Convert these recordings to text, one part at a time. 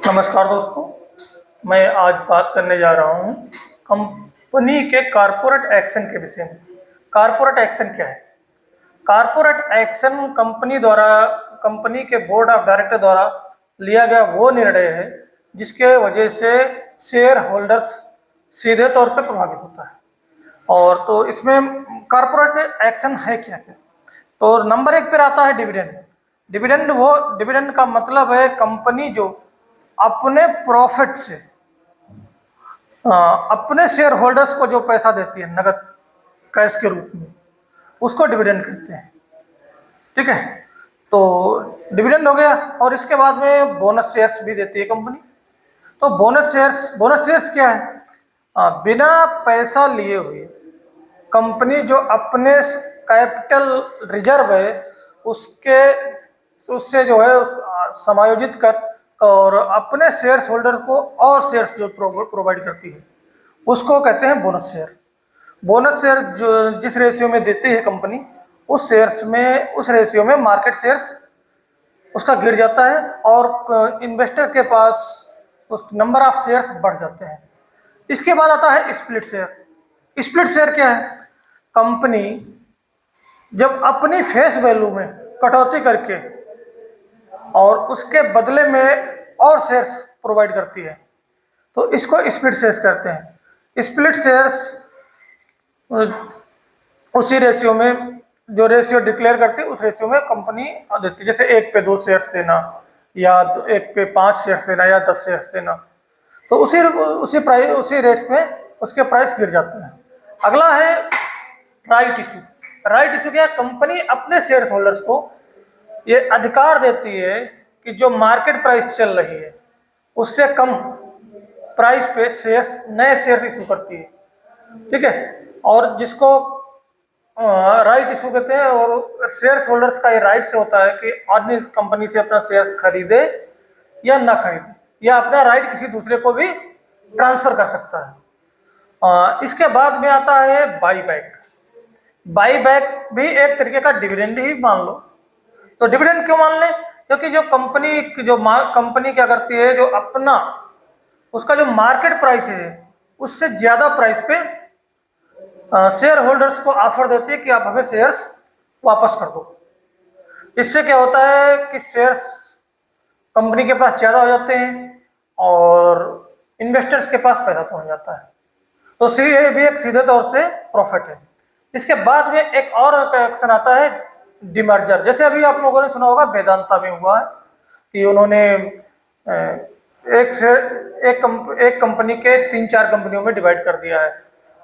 नमस्कार दोस्तों, मैं आज बात करने जा रहा हूँ कंपनी के कॉरपोरेट एक्शन के विषय में। कॉरपोरेट एक्शन क्या है? कॉरपोरेट एक्शन कंपनी द्वारा, कंपनी के बोर्ड ऑफ डायरेक्टर द्वारा लिया गया वो निर्णय है जिसके वजह से शेयर होल्डर्स सीधे तौर पर प्रभावित होता है। और तो इसमें कॉरपोरेट एक्शन है क्या क्या? तो नंबर 1 पर आता है डिविडेंड। डिविडेंड का मतलब है कंपनी जो अपने प्रॉफिट से अपने शेयर होल्डर्स को जो पैसा देती है नगद कैश के रूप में, उसको डिविडेंड कहते हैं। ठीक है, तो डिविडेंड हो गया। और इसके बाद में बोनस शेयर्स भी देती है कंपनी। तो बोनस शेयर्स क्या है? बिना पैसा लिए हुए कंपनी जो अपने कैपिटल रिजर्व है उससे जो है समायोजित कर और अपने शेयर्स होल्डर को और शेयर्स जो प्रोवाइड करती है उसको कहते हैं बोनस शेयर। बोनस शेयर जो जिस रेशियो में देती है कंपनी, उस रेशियो में मार्केट शेयर्स उसका गिर जाता है और इन्वेस्टर के पास उस नंबर ऑफ शेयर्स बढ़ जाते हैं। इसके बाद आता है स्प्लिट शेयर। स्प्लिट शेयर क्या है? कंपनी जब अपनी फेस वैल्यू में कटौती करके और उसके बदले में और शेयर्स प्रोवाइड करती है, तो इसको स्प्लिट शेयर्स कहते हैं। स्प्लिट शेयर्स उसी रेशियो में, जो रेशियो डिक्लेयर करती है उस रेशियो में कंपनी देती है। जैसे 1 पे 2 शेयर्स देना या 1 पे 5 शेयर्स देना या 10 शेयर्स देना, तो उसी रेट में उसके प्राइस गिर जाते हैं। अगला है राइट इशू। राइट इशू क्या? कंपनी अपने शेयर होल्डर्स को ये अधिकार देती है कि जो मार्केट प्राइस चल रही है उससे कम प्राइस पे नए शेयर इशू करती है। ठीक है, और जिसको राइट इशू कहते हैं। और शेयर होल्डर्स का ये राइट से होता है कि आदमी कंपनी से अपना शेयर्स खरीदे या ना खरीदे, या अपना राइट किसी दूसरे को भी ट्रांसफर कर सकता है। इसके बाद में आता है बाईबैक। बाईबैक भी एक तरीके का डिविडेंड ही मान लो। तो डिविडेंड क्यों मान लें? क्योंकि जो कंपनी क्या करती है, जो अपना उसका जो मार्केट प्राइस है उससे ज्यादा प्राइस पे शेयर होल्डर्स को ऑफर देती है कि आप हमें शेयर्स वापस कर दो। इससे क्या होता है कि शेयर्स कंपनी के पास ज्यादा हो जाते हैं और इन्वेस्टर्स के पास पैसा पहुंच जाता है। तो ये भी एक सीधे तौर से प्रॉफिट है। इसके बाद में एक और एक्शन आता है डिमर्जर। जैसे अभी आप लोगों ने सुना होगा वेदांता में हुआ है कि उन्होंने एक कंपनी के 3-4 कंपनियों में डिवाइड कर दिया है,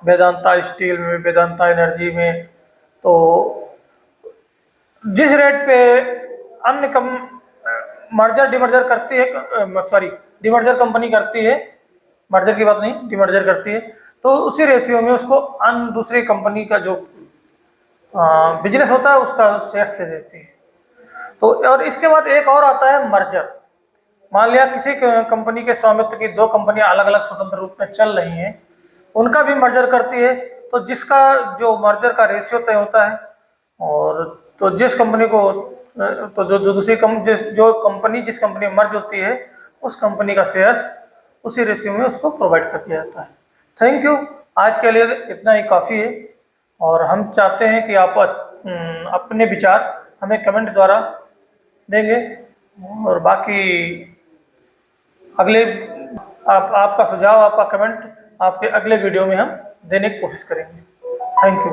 वेदांता स्टील में, वेदांता एनर्जी में। तो जिस रेट पे अन्य डिमर्जर कंपनी करती है, मर्जर की बात नहीं, डिमर्जर करती है, तो उसी रेशियो में उसको दूसरी कंपनी का जो बिजनेस होता है उसका शेयर्स दे देती है। तो और इसके बाद एक और आता है मर्जर। मान लिया किसी कंपनी के स्वामित्व की 2 कंपनियां अलग अलग स्वतंत्र रूप में चल रही हैं, उनका भी मर्जर करती है। तो जिसका जो मर्जर का रेशियो तय होता है, और तो जिस कंपनी को तो जो कंपनी जिस कंपनी में मर्ज होती है उस कंपनी का शेयर्स उसी रेशियो में उसको प्रोवाइड कर दिया जाता है। Thank you. आज के लिए इतना ही काफ़ी है, और हम चाहते हैं कि आप अपने विचार हमें कमेंट द्वारा देंगे, और बाकी अगले आपका सुझाव, आपका कमेंट आपके अगले वीडियो में हम देने की कोशिश करेंगे। Thank you.